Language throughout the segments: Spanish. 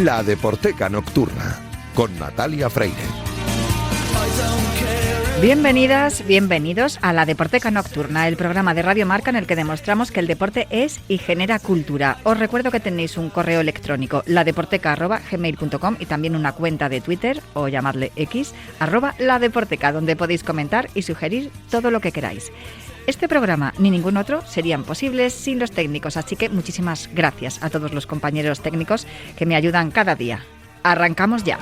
La Deporteca Nocturna, con Natalia Freire. Bienvenidas, bienvenidos a La Deporteca Nocturna, el programa de Radio Marca en el que demostramos que el deporte es y genera cultura. Os recuerdo que tenéis un correo electrónico, ladeporteca@gmail.com, y también una cuenta de Twitter, o llamadle X, @ladeporteca, donde podéis comentar y sugerir todo lo que queráis. Este programa ni ningún otro serían posibles sin los técnicos, así que muchísimas gracias a todos los compañeros técnicos que me ayudan cada día. Arrancamos ya.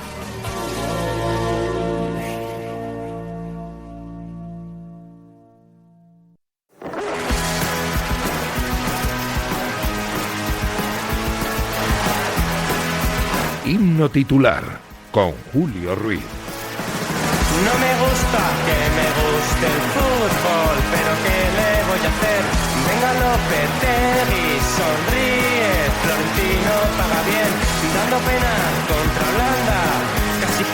Himno titular, con Julio Ruiz. No me gusta que me guste el fútbol, pero ¿qué le voy a hacer? Venga Lopetegui, sonríe, Florentino paga bien, dando pena contra Holanda,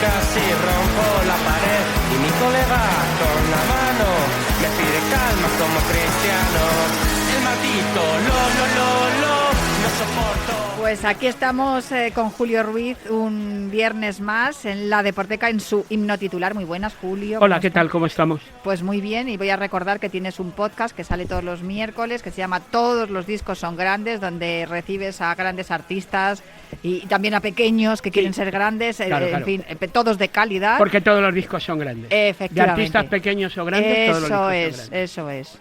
casi rompo la pared, y mi colega con la mano me pide calma como Cristiano, el maldito no soporto. Pues aquí estamos con Julio Ruiz un viernes más en La Deporteca en su himno titular. Muy buenas, Julio. Hola, ¿qué tal? ¿Cómo estamos? Pues muy bien, y voy a recordar que tienes un podcast que sale todos los miércoles, que se llama Todos los discos son grandes, donde recibes a grandes artistas y también a pequeños que quieren ser grandes, claro. En fin, todos de calidad. Porque todos los discos son grandes. Efectivamente. De artistas pequeños o grandes, todos los discos son grandes. Eso es.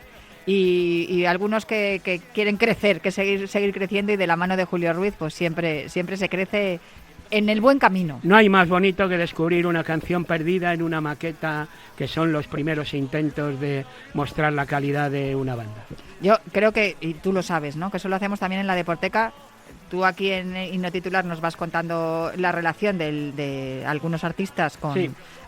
Y algunos que quieren crecer, que seguir creciendo, y de la mano de Julio Ruiz pues siempre se crece en el buen camino. No hay más bonito que descubrir una canción perdida en una maqueta, que son los primeros intentos de mostrar la calidad de una banda. Yo creo que, y tú lo sabes, ¿no?, que eso lo hacemos también en La Deporteca. Tú aquí en Himno Titular nos vas contando la relación de algunos artistas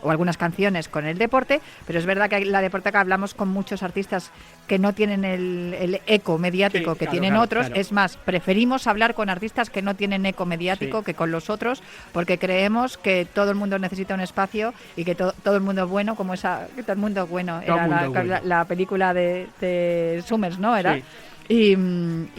o algunas canciones con el deporte, pero es verdad que en La Deporteca hablamos con muchos artistas que no tienen el eco mediático que tienen otros. Claro. Es más, preferimos hablar con artistas que no tienen eco mediático que con los otros, porque creemos que todo el mundo necesita un espacio y que todo el mundo es bueno, como esa, que todo el mundo es bueno. Era la película de Summers, ¿no? Era. Sí. Y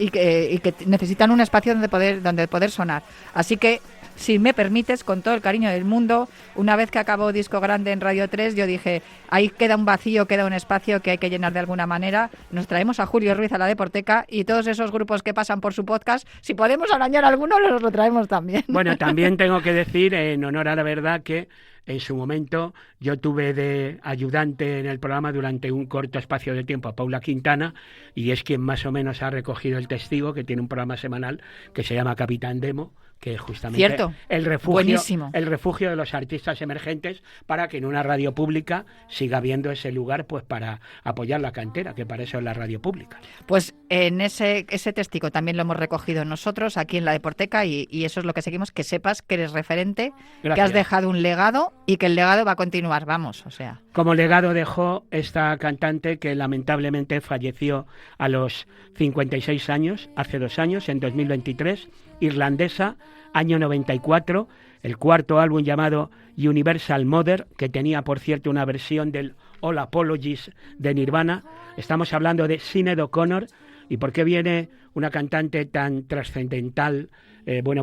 que necesitan un espacio donde poder sonar. Así que, si me permites, con todo el cariño del mundo, una vez que acabó Disco Grande en Radio 3, yo dije, ahí queda un vacío, queda un espacio que hay que llenar de alguna manera. Nos traemos a Julio Ruiz a La Deporteca, y todos esos grupos que pasan por su podcast, si podemos arañar alguno, los lo traemos también. Bueno, también tengo que decir, en honor a la verdad, que en su momento yo tuve de ayudante en el programa durante un corto espacio de tiempo a Paula Quintana, y es quien más o menos ha recogido el testigo, que tiene un programa semanal que se llama Capitán Demo, que es justamente el refugio de los artistas emergentes, para que en una radio pública siga habiendo ese lugar, pues para apoyar la cantera, que para eso es la radio pública. Pues en ese testigo también lo hemos recogido nosotros aquí en La Deporteca, y eso es lo que seguimos, que sepas que eres referente. Gracias. Que has dejado un legado y que el legado va a continuar, vamos, o sea. Como legado dejó esta cantante que lamentablemente falleció a los 56 años, hace 2 años, en 2023, irlandesa, año 94, el cuarto álbum llamado Universal Mother, que tenía, por cierto, una versión del All Apologies de Nirvana. Estamos hablando de Sinéad O'Connor. ¿Y por qué viene una cantante tan trascendental?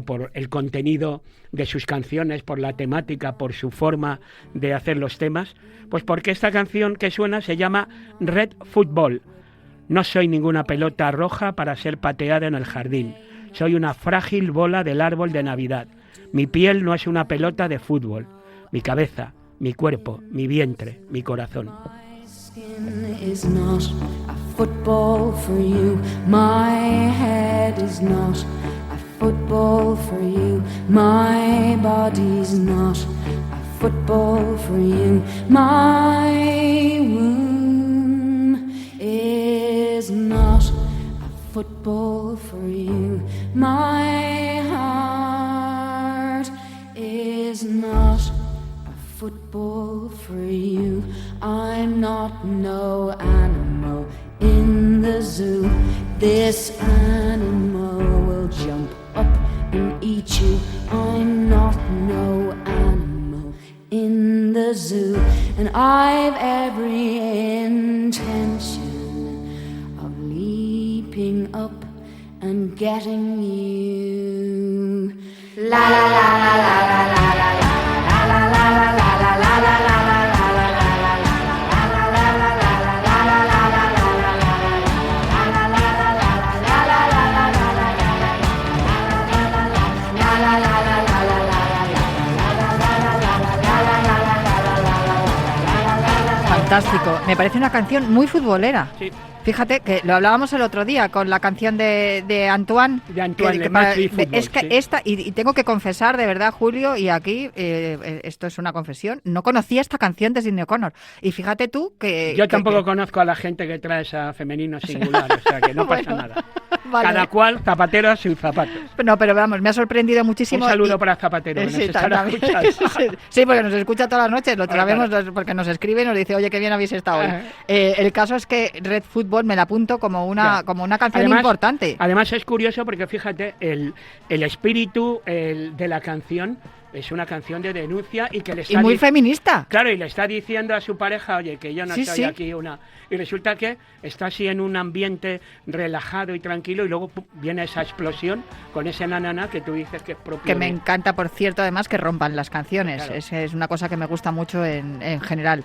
Por el contenido de sus canciones, por la temática, por su forma de hacer los temas. Pues porque esta canción que suena se llama Red Football. No soy ninguna pelota roja para ser pateada en el jardín. Soy una frágil bola del árbol de Navidad. Mi piel no es una pelota de fútbol. Mi cabeza, mi cuerpo, mi vientre, mi corazón. Is not a football for you. My head is not a football for you. My body's not a football for you. My womb is not a football for you. My heart is not football for you. I'm not no animal in the zoo. This animal will jump up and eat you. I'm not no animal in the zoo. And I've every intention of leaping up and getting you. Fantástico. Me parece una canción muy futbolera. Sí. Fíjate que lo hablábamos el otro día con la canción de Antoine. De Antoine, de Match y Fútbol, es que sí. esta, y tengo que confesar de verdad, Julio, y aquí esto es una confesión, no conocía esta canción de Sinéad O'Connor. Y fíjate tú que... Yo tampoco conozco a la gente que trae esa femenino singular, o sea que no pasa Bueno, nada. vale. Cada cual, zapatero a sus zapatos. No, pero vamos, me ha sorprendido muchísimo. Un saludo y- para Zapatero, que nos Sí, estará también. escuchando. Sí, porque nos escucha todas las noches, lo Claro, sabemos claro. porque nos escribe y nos dice, oye, qué bien habéis estado hoy. Ajá. El caso es que Red Football me la apunto como una canción importante. Además es curioso porque fíjate, el espíritu de la canción es una canción de denuncia y que le Y está muy feminista. Claro, y le está diciendo a su pareja, oye, que yo no Sí, soy sí. aquí una... Y resulta que está así en un ambiente relajado y tranquilo y luego ¡pum!, viene esa explosión con ese nanana que tú dices que es propio Que me de- encanta, por cierto, además, que rompan las canciones. Claro. Es una cosa que me gusta mucho en general.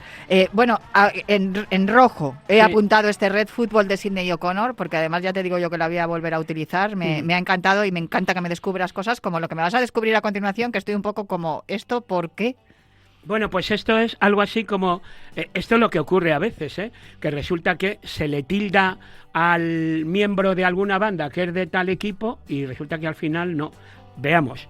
Bueno, en rojo he Sí. apuntado este Red Football de Sinéad O'Connor, porque además ya te digo yo que la voy a volver a utilizar. Me ha encantado y me encanta que me descubras cosas como lo que me vas a descubrir a continuación, que estoy un poco como, ¿esto por qué? Bueno, pues esto es algo así como... esto es lo que ocurre a veces, que resulta que se le tilda al miembro de alguna banda que es de tal equipo y resulta que al final no. Veamos.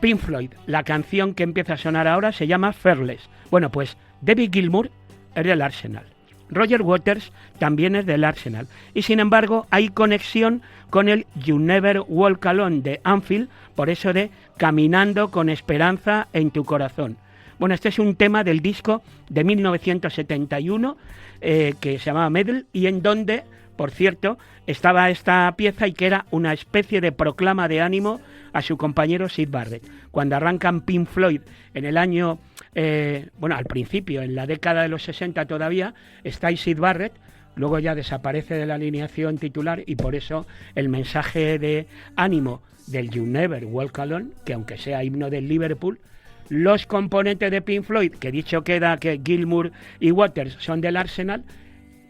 Pink Floyd, la canción que empieza a sonar ahora se llama Fearless. Bueno, pues David Gilmour es del Arsenal. Roger Waters también es del Arsenal. Y sin embargo hay conexión con el You Never Walk Alone de Anfield, por eso de Caminando con esperanza en tu corazón. Bueno, este es un tema del disco de 1971 que se llamaba Medal y en donde, por cierto, estaba esta pieza y que era una especie de proclama de ánimo a su compañero Syd Barrett. Cuando arrancan Pink Floyd en el año, al principio, en la década de los 60 todavía, está ahí Syd Barrett, luego ya desaparece de la alineación titular y por eso el mensaje de ánimo del You Never Walk Alone, que aunque sea himno del Liverpool, los componentes de Pink Floyd, que dicho queda que Gilmour y Waters son del Arsenal,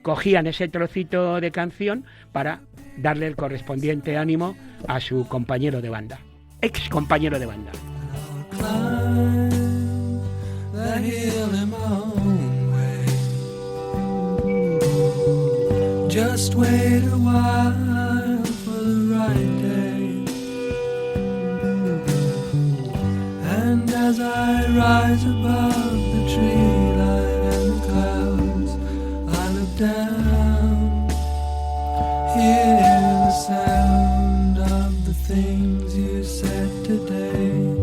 cogían ese trocito de canción para darle el correspondiente ánimo a su compañero de banda, ex compañero de banda. Just wait a while for the right day. And as I rise above the tree line and the clouds, I look down, hear the sound of the things you said today.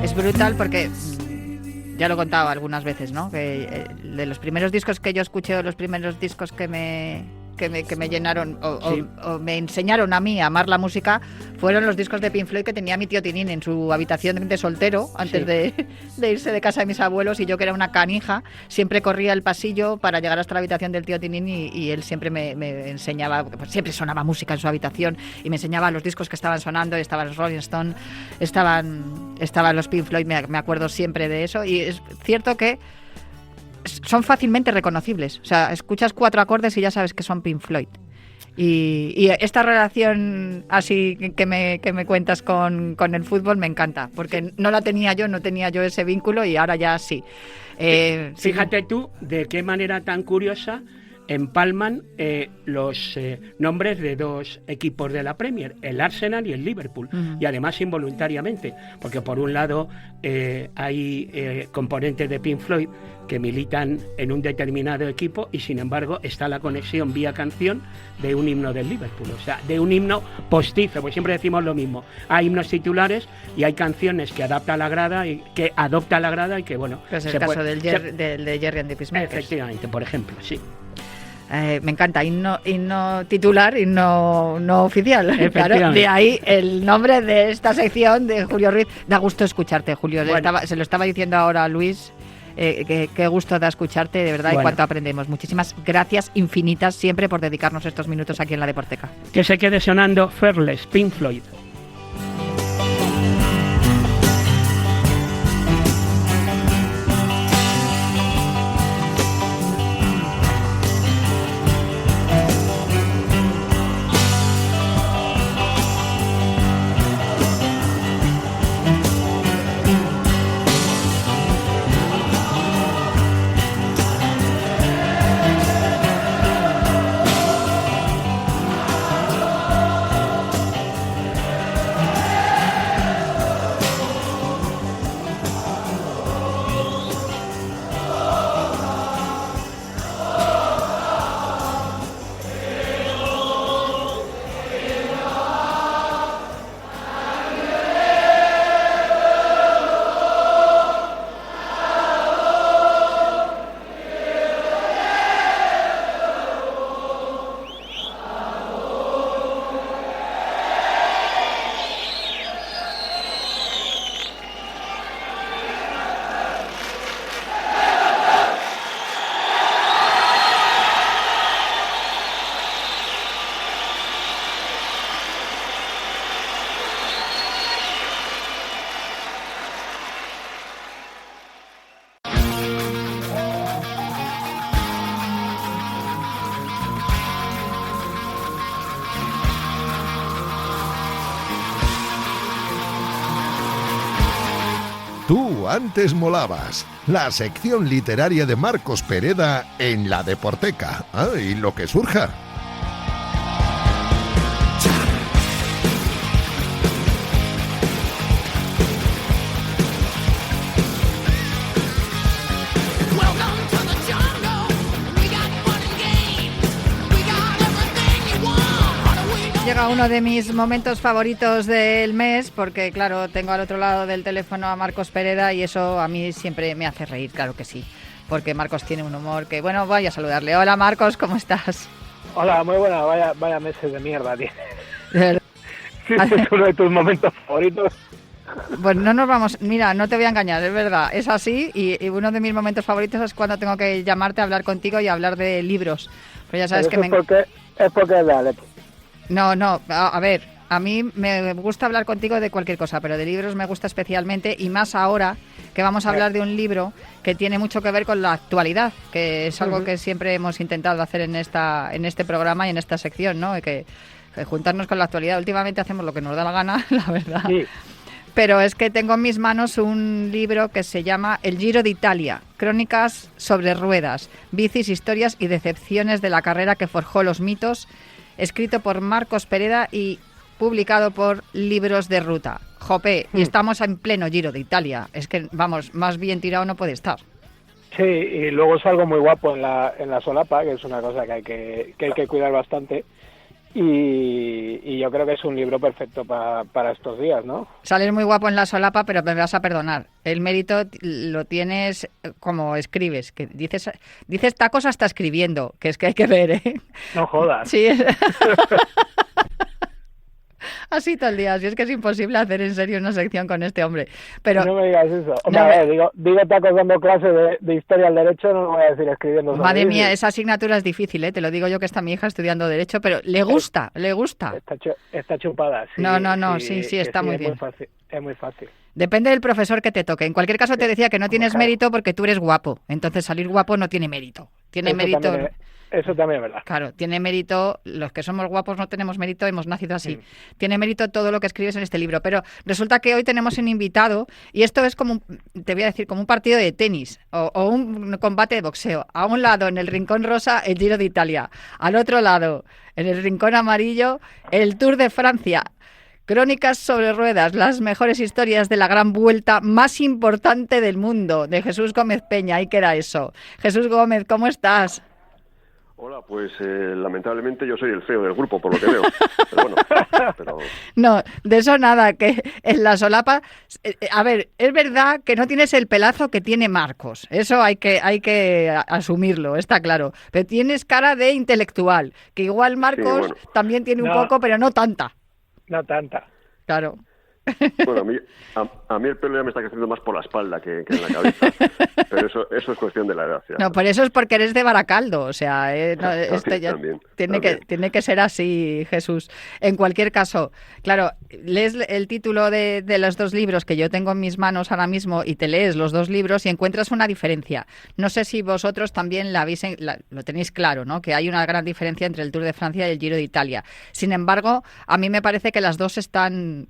Es brutal porque ya lo he contado algunas veces, ¿no? Que de los primeros discos que yo escuché, o los primeros discos que me llenaron Sí. o me enseñaron a mí a amar la música fueron los discos de Pink Floyd que tenía mi tío Tinín en su habitación de soltero antes Sí. de irse de casa de mis abuelos, y yo, que era una canija, siempre corría el pasillo para llegar hasta la habitación del tío Tinín y él siempre me enseñaba, pues siempre sonaba música en su habitación y me enseñaba los discos que estaban sonando, y estaban los Rolling Stones, estaban los Pink Floyd, me acuerdo siempre de eso, y es cierto que son fácilmente reconocibles. O sea, escuchas 4 acordes y ya sabes que son Pink Floyd. Y esta relación así que me cuentas con el fútbol me encanta, porque no tenía yo ese vínculo y ahora ya sí. Fíjate tú de qué manera tan curiosa empalman los nombres de dos equipos de la Premier, el Arsenal y el Liverpool, y además involuntariamente, porque por un lado hay componentes de Pink Floyd que militan en un determinado equipo y sin embargo está la conexión vía canción de un himno del Liverpool, o sea, de un himno postizo, porque siempre decimos lo mismo, hay himnos titulares y hay canciones que adapta la grada y que adopta la grada y que bueno... Pues el caso del de Gerry and the Peacemakers. Efectivamente, por ejemplo, sí. Me encanta, himno titular y no oficial. Claro, de ahí el nombre de esta sección de Julio Ruiz. Da gusto escucharte, Julio. Bueno. Se lo estaba diciendo ahora a Luis. Qué gusto da escucharte, de verdad, y cuánto aprendemos. Muchísimas gracias infinitas siempre por dedicarnos estos minutos aquí en la Deporteca. Que se quede sonando Fearless, Pink Floyd. Tú antes molabas, la sección literaria de Marcos Pereda en la Deporteca. Y lo que surja. Llega uno de mis momentos favoritos del mes porque, claro, tengo al otro lado del teléfono a Marcos Pereda y eso a mí siempre me hace reír, claro que sí, porque Marcos tiene un humor que, bueno, voy a saludarle. Hola, Marcos, ¿cómo estás? Hola, muy buena, vaya meses de mierda, tío. Sí, es uno de tus momentos favoritos. Pues no nos vamos, mira, no te voy a engañar, es verdad, es así y uno de mis momentos favoritos es cuando tengo que llamarte a hablar contigo y hablar de libros. Pero ya sabes que es porque es de Alepo. No, a ver, a mí me gusta hablar contigo de cualquier cosa, pero de libros me gusta especialmente y más ahora que vamos a hablar de un libro que tiene mucho que ver con la actualidad, que es algo que siempre hemos intentado hacer en este programa y en esta sección, ¿no? Que juntarnos con la actualidad. Últimamente hacemos lo que nos da la gana, la verdad. Sí. Pero es que tengo en mis manos un libro que se llama El Giro de Italia, crónicas sobre ruedas, bicis, historias y decepciones de la carrera que forjó los mitos, escrito por Marcos Pereda y publicado por Libros de Ruta. Jope, y estamos en pleno Giro de Italia. Es que, vamos, más bien tirado no puede estar. Sí, y luego es algo muy guapo en la solapa, que es una cosa que hay que cuidar bastante. Y yo creo que es un libro perfecto para estos días, ¿no? Sales muy guapo en la solapa, pero me vas a perdonar. El mérito lo tienes como escribes, que dices tacos hasta escribiendo, que es que hay que ver, ¿eh? No jodas. Sí. Así todo el día, así es que es imposible hacer en serio una sección con este hombre. Pero no me digas eso. Hombre, digo tacos dando clase de historia al derecho, no lo voy a decir escribiendo. Madre mía, esa asignatura es difícil, ¿eh? Te lo digo yo que está mi hija estudiando derecho, pero le gusta. Está chupada, sí. No, sí, está muy bien. Es muy fácil. Depende del profesor que te toque. En cualquier caso te decía que no tienes mérito porque tú eres guapo. Entonces salir guapo no tiene mérito. Tiene mérito Eso también es verdad. Claro, tiene mérito, los que somos guapos no tenemos mérito, hemos nacido así. Tiene mérito todo lo que escribes en este libro, pero resulta que hoy tenemos un invitado y esto es como, te voy a decir, como un partido de tenis o un combate de boxeo. A un lado, en el rincón rosa, el Giro de Italia. Al otro lado, en el rincón amarillo, el Tour de Francia. Crónicas sobre ruedas, las mejores historias de la gran vuelta más importante del mundo, de Jesús Gómez Peña. Ahí queda eso. Jesús Gómez, ¿cómo estás? Hola, pues lamentablemente yo soy el feo del grupo, por lo que veo. Pero bueno, No, de eso nada, que en la solapa... a ver, es verdad que no tienes el pelazo que tiene Marcos, eso hay que asumirlo, está claro. Pero tienes cara de intelectual, que igual Marcos también tiene un poco, pero no tanta. No tanta. Claro. Bueno, a mí el pelo ya me está creciendo más por la espalda que en la cabeza, pero eso es cuestión de la edad. Ya. No, por eso es porque eres de Baracaldo, o sea, También. Tiene que ser así, Jesús. En cualquier caso, claro, lees el título de los dos libros que yo tengo en mis manos ahora mismo y te lees los dos libros y encuentras una diferencia. No sé si vosotros también lo tenéis claro, ¿no? Que hay una gran diferencia entre el Tour de Francia y el Giro de Italia. Sin embargo, a mí me parece que las dos están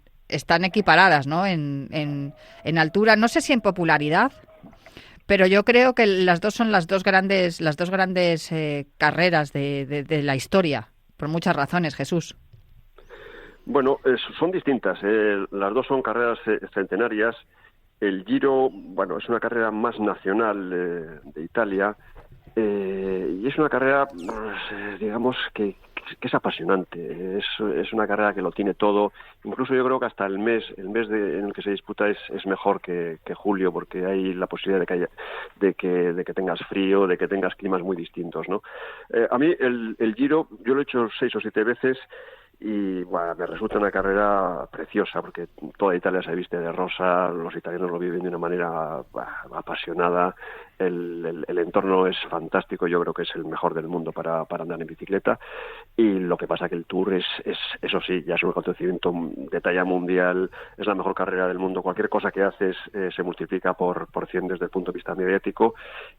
equiparadas, ¿no? En altura, no sé si en popularidad, pero yo creo que las dos son las dos grandes carreras de la historia, por muchas razones, Jesús. Bueno, son distintas. Las dos son carreras centenarias. El Giro, bueno, es una carrera más nacional de Italia y es una carrera, digamos, que es apasionante. Es una carrera que lo tiene todo. Incluso yo creo que hasta el mes en el que se disputa es mejor que julio, porque hay la posibilidad de que tengas frío, de que tengas climas muy distintos, ¿no? A mí el Giro, yo lo he hecho 6 o 7 veces y bueno, me resulta una carrera preciosa, porque toda Italia se viste de rosa, los italianos lo viven de una manera apasionada. El entorno es fantástico, yo creo que es el mejor del mundo para andar en bicicleta, y lo que pasa que el Tour es eso sí, ya es un acontecimiento de talla mundial, es la mejor carrera del mundo. Cualquier cosa que haces se multiplica por 100 desde el punto de vista mediático,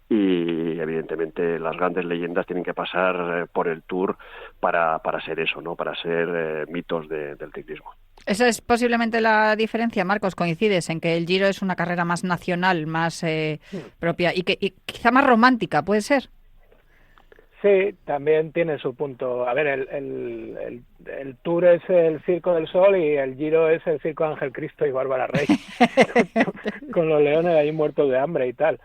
y evidentemente las grandes leyendas tienen que pasar por el Tour para ser eso, ¿no? Para ser mitos del ciclismo. Esa es posiblemente la diferencia, Marcos. ¿Coincides en que el Giro es una carrera más nacional, más propia y quizá más romántica, puede ser? Sí, también tiene su punto. A ver, el Tour es el Circo del Sol y el Giro es el Circo de Ángel Cristo y Bárbara Rey, con los leones ahí muertos de hambre y tal.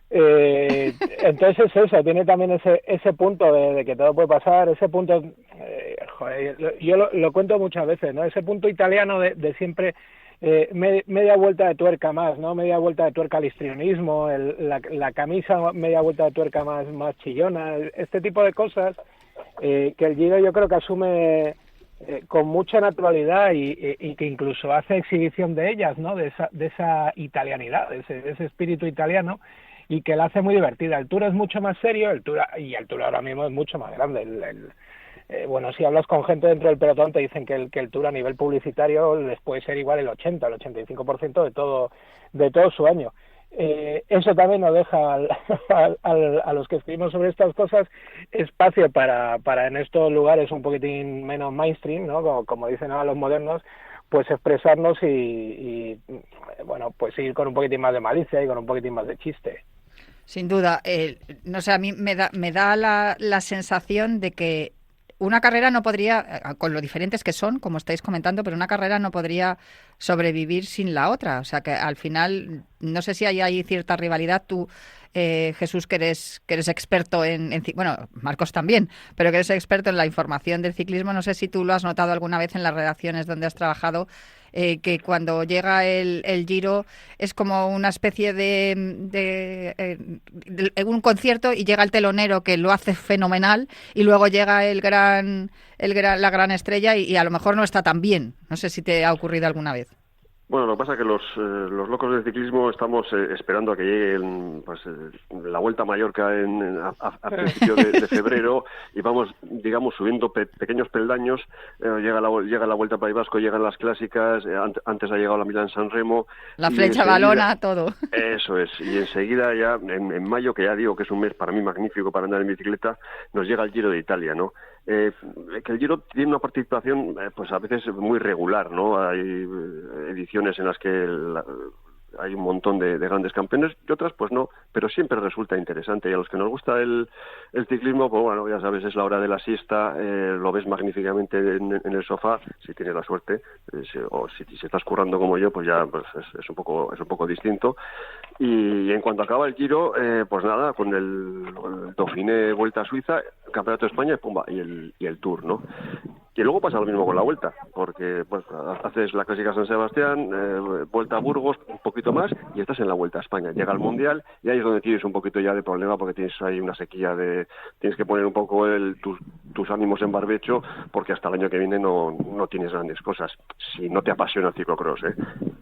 Entonces eso, tiene también ese punto de que todo puede pasar, ese punto, yo lo cuento muchas veces, ¿no? Ese punto italiano de siempre media vuelta de tuerca más, ¿no? Media vuelta de tuerca al histrionismo, la camisa media vuelta de tuerca más chillona, este tipo de cosas que el Giro yo creo que asume con mucha naturalidad y que incluso hace exhibición de ellas, ¿no? De esa italianidad, de ese espíritu italiano, y que la hace muy divertida. El Tour es mucho más serio, el Tour ahora mismo es mucho más grande. Bueno, si hablas con gente dentro del pelotón te dicen que el Tour a nivel publicitario les puede ser igual el 85% de todo su año. Eso también nos deja a los que escribimos sobre estas cosas espacio para en estos lugares un poquitín menos mainstream, ¿no? Como dicen ahora los modernos, pues expresarnos y bueno, pues ir con un poquitín más de malicia y con un poquitín más de chiste. Sin duda, no sé, a mí me da la sensación de que una carrera no podría, con lo diferentes que son, como estáis comentando, pero una carrera no podría sobrevivir sin la otra. O sea, que al final, no sé si hay cierta rivalidad. Tú, Jesús, que eres experto bueno, Marcos también, pero que eres experto en la información del ciclismo, no sé si tú lo has notado alguna vez en las redacciones donde has trabajado, que cuando llega el Giro es como una especie de un concierto y llega el telonero que lo hace fenomenal y luego llega la gran estrella y a lo mejor no está tan bien. No sé si te ha ocurrido alguna vez. Bueno, lo que pasa es que los locos del ciclismo estamos esperando a que llegue la Vuelta a Mallorca a principio de febrero, y vamos, digamos, subiendo pequeños peldaños. Llega la Vuelta al País Vasco, llegan las clásicas, antes ha llegado la Milán-San Remo. La Flecha Valona, todo. Eso es, y enseguida ya, en mayo, que ya digo que es un mes para mí magnífico para andar en bicicleta, nos llega el Giro de Italia, ¿no? Que el Giro tiene una participación pues a veces muy regular, ¿no? Hay ediciones en las que hay un montón de grandes campeones y otras pues no, pero siempre resulta interesante, y a los que nos gusta el ciclismo, pues bueno, ya sabes, es la hora de la siesta, lo ves magníficamente en el sofá, si tienes la suerte, o si estás currando como yo, pues ya pues es un poco distinto. Y en cuanto acaba el Giro, pues nada, con el Dauphiné, Vuelta a Suiza, Campeonato de España y el Tour, ¿no? Y luego pasa lo mismo con la Vuelta, porque pues haces la Clásica San Sebastián, Vuelta a Burgos, un poquito más, y estás en la Vuelta a España. Llega el Mundial y ahí es donde tienes un poquito ya de problema, porque tienes ahí una sequía tienes que poner un poco tus ánimos en barbecho, porque hasta el año que viene no tienes grandes cosas, si no te apasiona el ciclocross,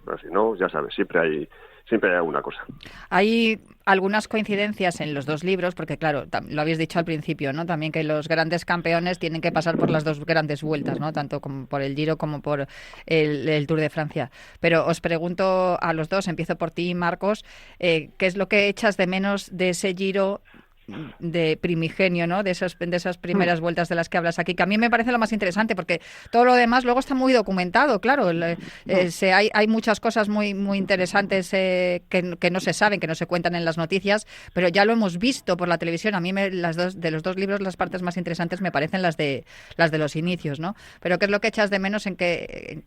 pero si no, ya sabes, siempre hay alguna cosa. Hay algunas coincidencias en los dos libros, porque claro, lo habéis dicho al principio, ¿no? También que los grandes campeones tienen que pasar por las dos grandes vueltas, ¿no? Tanto como por el Giro como por el Tour de Francia. Pero os pregunto a los dos, empiezo por ti, Marcos, ¿qué es lo que echas de menos de ese Giro de primigenio, ¿no? De esas primeras vueltas de las que hablas aquí, que a mí me parece lo más interesante, porque todo lo demás luego está muy documentado, claro. Hay muchas cosas muy muy interesantes que no se saben, que no se cuentan en las noticias, pero ya lo hemos visto por la televisión. A mí de los dos libros las partes más interesantes me parecen las de los inicios, ¿no? Pero ¿qué es lo que echas de menos, en qué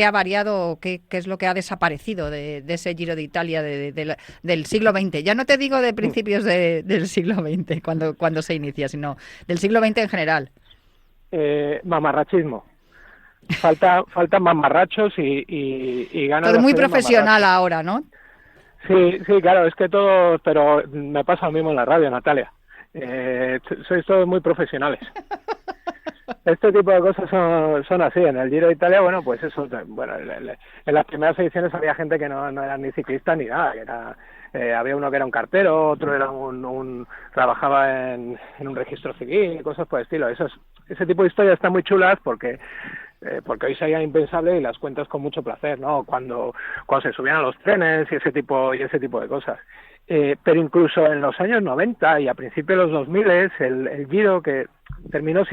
ha variado, qué es lo que ha desaparecido de ese Giro de Italia del siglo XX? Ya no te digo de principios del siglo XX, cuando se inicia, sino del siglo XX en general. Mamarrachismo. Faltan mamarrachos y ganas. Todo muy profesional ahora, ¿no? Sí, claro, es que todo, pero me pasa lo mismo en la radio, Natalia. Sois todos muy profesionales. Este tipo de cosas son así. En el Giro de Italia, bueno, pues eso, bueno, en las primeras ediciones había gente que no era ni ciclista ni nada, que era había uno que era un cartero, otro era trabajaba en un registro civil, cosas por el estilo. Ese tipo de historias están muy chulas porque hoy serían impensables, y las cuentas con mucho placer, ¿no? Cuando se subían a los trenes y ese tipo de cosas. Pero incluso en los años 90 y a principios de los 2000, el Giro, que terminó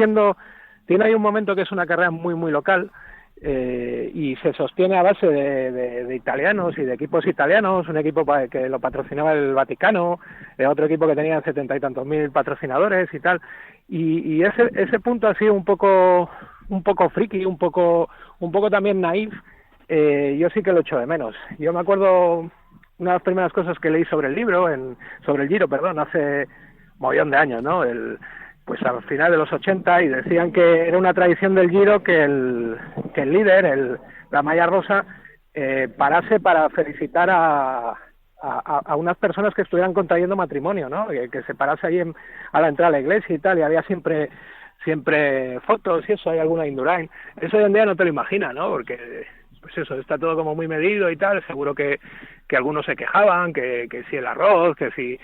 tiene ahí un momento que es una carrera muy muy local, y se sostiene a base de italianos y de equipos italianos, un equipo que lo patrocinaba el Vaticano, otro equipo que tenía 70 y tantos mil patrocinadores y tal, y ese punto ha sido un poco friki, un poco también naif. Yo sí que lo echo de menos. Yo me acuerdo una de las primeras cosas que leí sobre el Giro, hace mogollón de años, ¿no? Pues al final de los 80, y decían que era una tradición del Giro que el líder, la malla rosa, parase para felicitar a unas personas que estuvieran contrayendo matrimonio, ¿no? Que se parase ahí a la entrada de la iglesia y tal, y había siempre fotos y eso, hay alguna Indurain. Eso hoy en día no te lo imaginas, ¿no? Porque pues eso, está todo como muy medido y tal. Seguro que algunos se quejaban, que si el arroz, que si...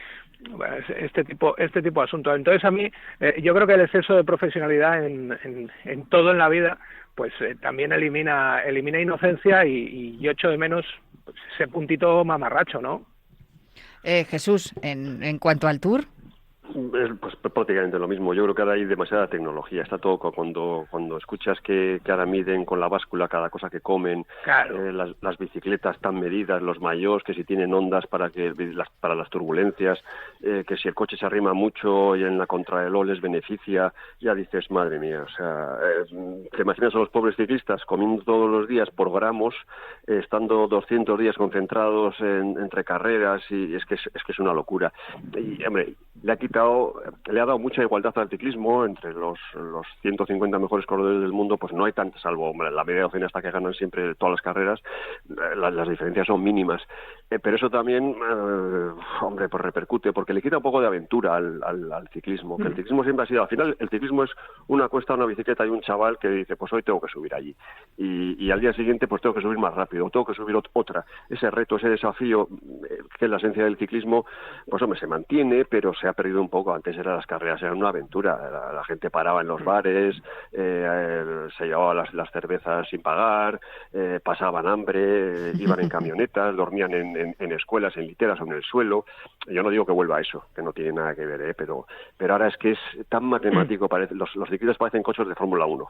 Bueno, este tipo de asuntos. Entonces a mí, yo creo que el exceso de profesionalidad en todo en la vida, pues también elimina inocencia, y yo echo de menos ese puntito mamarracho, ¿no? Jesús, en cuanto al Tour. Pues prácticamente lo mismo. Yo creo que ahora hay demasiada tecnología. Está todo cuando escuchas que ahora miden con la báscula cada cosa que comen. Claro. Las bicicletas están medidas, los maillot, que si tienen ondas para las turbulencias, que si el coche se arrima mucho y en la contrarreloj les beneficia, ya dices, madre mía. O sea, te imaginas a los pobres ciclistas comiendo todos los días por gramos, estando 200 días concentrados entre carreras, y es que es una locura. Y hombre, le ha quitado le ha dado mucha igualdad al ciclismo. Entre los 150 mejores corredores del mundo, pues no hay tanto, salvo la media docena hasta que ganan siempre todas las carreras, las diferencias son mínimas. Pero eso también, hombre, pues repercute, porque le quita un poco de aventura al ciclismo, que el ciclismo siempre ha sido, al final el ciclismo es una cuesta, una bicicleta y un chaval que dice, pues hoy tengo que subir allí, y al día siguiente pues tengo que subir más rápido, o tengo que subir otra. Ese reto, ese desafío, que es la esencia del ciclismo, pues hombre, se mantiene, pero se ha perdido un poco. Antes las carreras eran una aventura, la gente paraba en los bares, se llevaba las cervezas sin pagar, pasaban hambre, iban en camionetas, dormían en escuelas, en literas o en el suelo. Yo no digo que vuelva a eso, que no tiene nada que ver, pero ahora es que es tan matemático, los ciclistas parecen coches de Fórmula 1.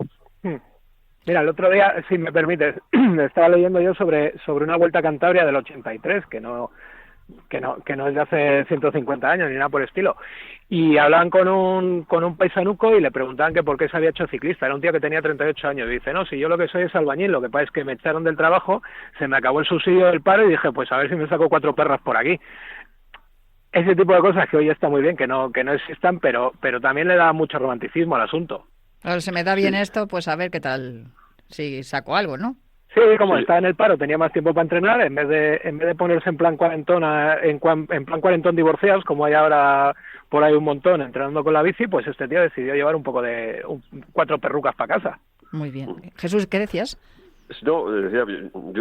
Mira, el otro día, si me permites, estaba leyendo yo sobre una Vuelta a Cantabria del 83, que no es de hace 150 años ni nada por el estilo, y hablaban con un paisanuco y le preguntaban que por qué se había hecho ciclista. Era un tío que tenía 38 años y dice, no, si yo lo que soy es albañil, lo que pasa es que me echaron del trabajo, se me acabó el subsidio del paro y dije, pues a ver si me saco 4 perras por aquí. Ese tipo de cosas que hoy está muy bien que no existan, pero también le da mucho romanticismo al asunto. Claro, se me da bien esto, pues a ver qué tal, si saco algo, ¿no? Sí, como estaba en el paro, tenía más tiempo para entrenar, en vez de ponerse en plan cuarentón, en plan cuarentón divorciados, como hay ahora por ahí un montón entrenando con la bici, pues este tío decidió llevar un poco de 4 perrucas para casa. Muy bien. Jesús, ¿qué decías? No, decía,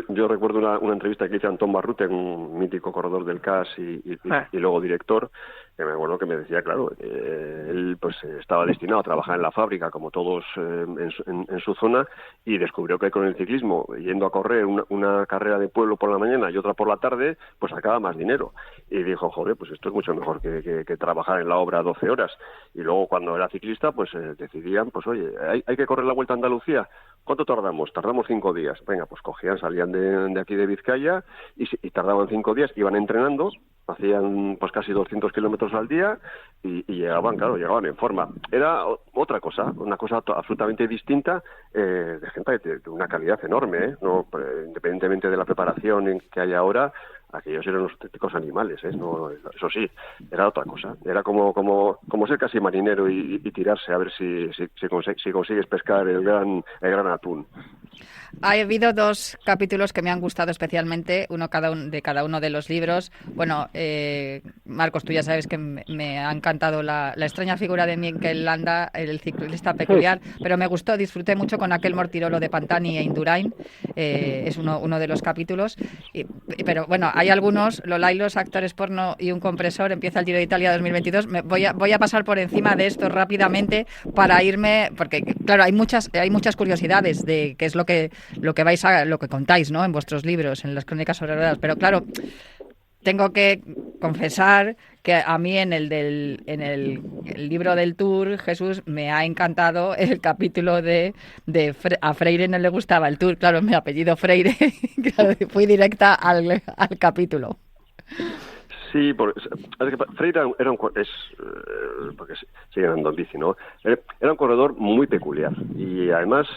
yo recuerdo una entrevista que hice a Antón Barrute, un mítico corredor del CAS y luego director, que me acuerdo que me decía, claro, él pues estaba destinado a trabajar en la fábrica como todos en su zona, y descubrió que con el ciclismo, yendo a correr una carrera de pueblo por la mañana y otra por la tarde, pues sacaba más dinero. Y dijo, joder, pues esto es mucho mejor que trabajar en la obra 12 horas. Y luego cuando era ciclista, pues decidían, pues oye, hay que correr la Vuelta a Andalucía. ¿Cuánto tardamos? Tardamos 5 días. Venga, pues cogían, salían de aquí de Vizcaya y tardaban 5 días, iban entrenando, hacían pues casi 200 kilómetros al día y llegaban en forma. Era otra cosa, una cosa absolutamente distinta, de gente de una calidad enorme, ¿no? Independientemente de la preparación que hay ahora, aquellos eran los auténticos animales, no, eso sí, era otra cosa. Era como ser casi marinero y tirarse a ver si consigues pescar el gran atún. Ha habido 2 capítulos que me han gustado especialmente, uno de cada uno de los libros. Bueno, Marcos, tú ya sabes que me ha encantado la extraña figura de Mikel Landa, el ciclista peculiar, pero me gustó, disfruté mucho con aquel Mortirolo de Pantani e Indurain, es uno de los capítulos. Pero bueno, hay algunos, Lolailos, actores porno y un compresor, empieza el Giro de Italia 2022. Voy a pasar por encima de esto rápidamente para irme, porque claro, hay muchas curiosidades de qué es lo que contáis, ¿no?, en vuestros libros, en las crónicas sobre ruedas, pero claro, tengo que confesar que a mí en el libro del Tour, Jesús, me ha encantado el capítulo a Freire no le gustaba el Tour, claro, mi apellido Freire, claro, fui directa al capítulo. Sí, Freire porque sigue andando en bici, ¿no? Era un corredor muy peculiar y además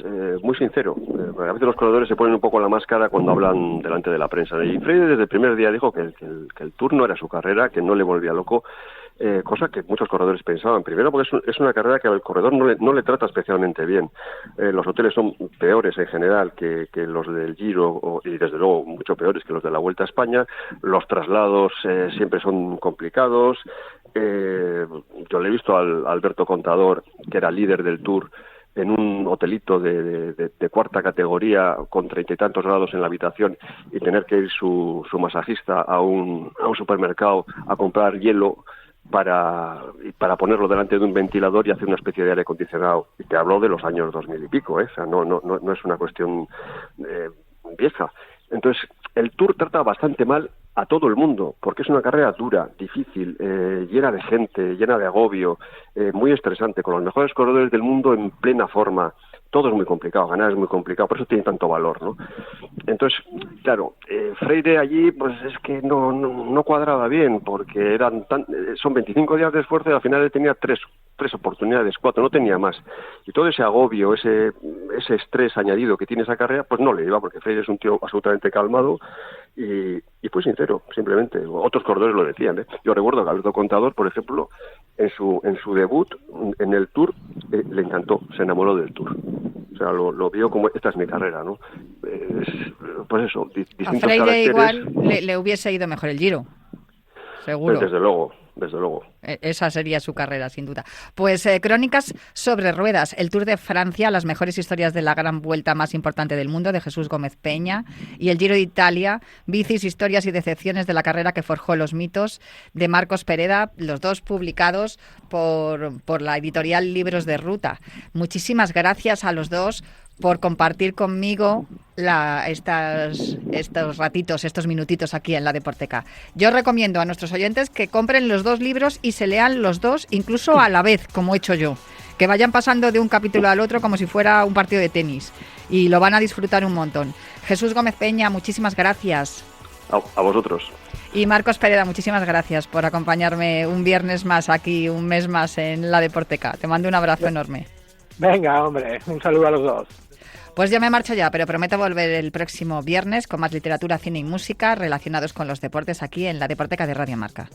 muy sincero. A veces los corredores se ponen un poco la máscara cuando hablan delante de la prensa. Y Freire desde el primer día dijo que el Tour no era su carrera, que no le volvía loco. Cosa que muchos corredores pensaban. Primero porque es una carrera que al corredor no le trata especialmente bien. Los hoteles son peores en general que los del Giro y desde luego mucho peores que los de la Vuelta a España. Los traslados siempre son complicados. Yo le he visto al Alberto Contador, que era líder del Tour, en un hotelito de 4ª categoría con 30 y tantos grados en la habitación y tener que ir su masajista a un supermercado a comprar hielo para ponerlo delante de un ventilador y hacer una especie de aire acondicionado. Y te hablo de los años 2000 y pico, o sea, no es una cuestión vieja. Entonces, el Tour trata bastante mal a todo el mundo, porque es una carrera dura, difícil, llena de gente, llena de agobio, muy estresante, con los mejores corredores del mundo en plena forma, todo es muy complicado, ganar es muy complicado, por eso tiene tanto valor, ¿no? Entonces, claro, Freire allí, pues es que no cuadraba bien, porque son 25 días de esfuerzo y al final él tenía tres oportunidades, 4, no tenía más. Y todo ese agobio, ese estrés añadido que tiene esa carrera, pues no le iba, porque Freire es un tío absolutamente calmado y fue sincero, simplemente. Otros corredores lo decían, ¿eh? Yo recuerdo que Alberto Contador, por ejemplo, en su debut en el Tour, le encantó, se enamoró del Tour. O sea, lo vio como, esta es mi carrera, ¿no? Pues eso, distintos a Freire caracteres. Igual le hubiese ido mejor el Giro, seguro. Pues desde luego. Esa sería su carrera, sin duda. Pues Crónicas sobre ruedas, el Tour de Francia, las mejores historias de la gran vuelta más importante del mundo, de Jesús Gómez Peña, y el Giro de Italia, bicis, historias y decepciones de la carrera que forjó los mitos, de Marcos Pereda, los dos publicados por la editorial Libros de Ruta. Muchísimas gracias a los dos por compartir conmigo estos ratitos, estos minutitos aquí en la Deporteca. Yo recomiendo a nuestros oyentes que compren los dos libros y se lean los dos, incluso a la vez, como he hecho yo. Que vayan pasando de un capítulo al otro como si fuera un partido de tenis. Y lo van a disfrutar un montón. Jesús Gómez Peña, muchísimas gracias. A vosotros. Y Marcos Pereda, muchísimas gracias por acompañarme un viernes más aquí, un mes más en la Deporteca. Te mando un abrazo enorme. Venga, hombre, un saludo a los dos. Pues yo me marcho ya, pero prometo volver el próximo viernes con más literatura, cine y música relacionados con los deportes aquí en la Deporteca de Radio Marca.